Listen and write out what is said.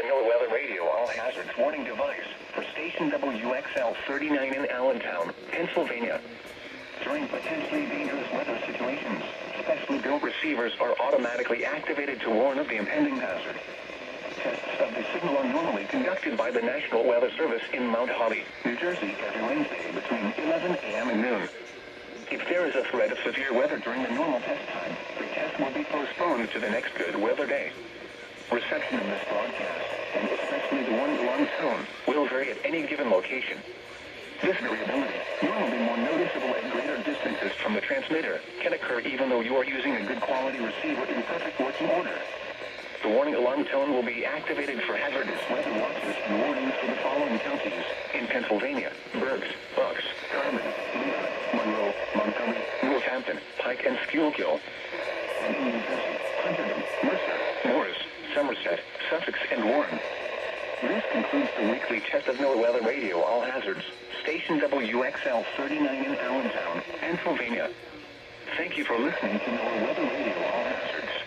NOAA Weather Radio All Hazards Warning Device for station WXL 39 in Allentown, Pennsylvania. During potentially dangerous weather situations, specially built receivers are automatically activated to warn of the impending hazard. Tests of the signal are normally conducted by the National Weather Service in Mount Holly, New Jersey, every Wednesday between 11 a.m. and noon. If there is a threat of severe weather during the normal test time, the test will be postponed to the next good weather day. Reception in this broadcast, and especially the warning alarm tone, will vary at any given location. This variability, normally more noticeable at greater distances from the transmitter, can occur even though you are using a good quality receiver in perfect working order. The warning alarm tone will be activated for hazardous weather watches and warnings for the following counties in Pennsylvania: Berks, Bucks, Carmen, Lehigh, Monroe, Montgomery, Northampton, Pike, and Schuylkill. And in New Jersey, Hunterdon, Mercer, Morris, Somerset, Sussex, and Warren. This concludes the weekly test of NOAA Weather Radio All Hazards, station WXL 39 in Allentown, Pennsylvania. Thank you for listening to NOAA Weather Radio All Hazards.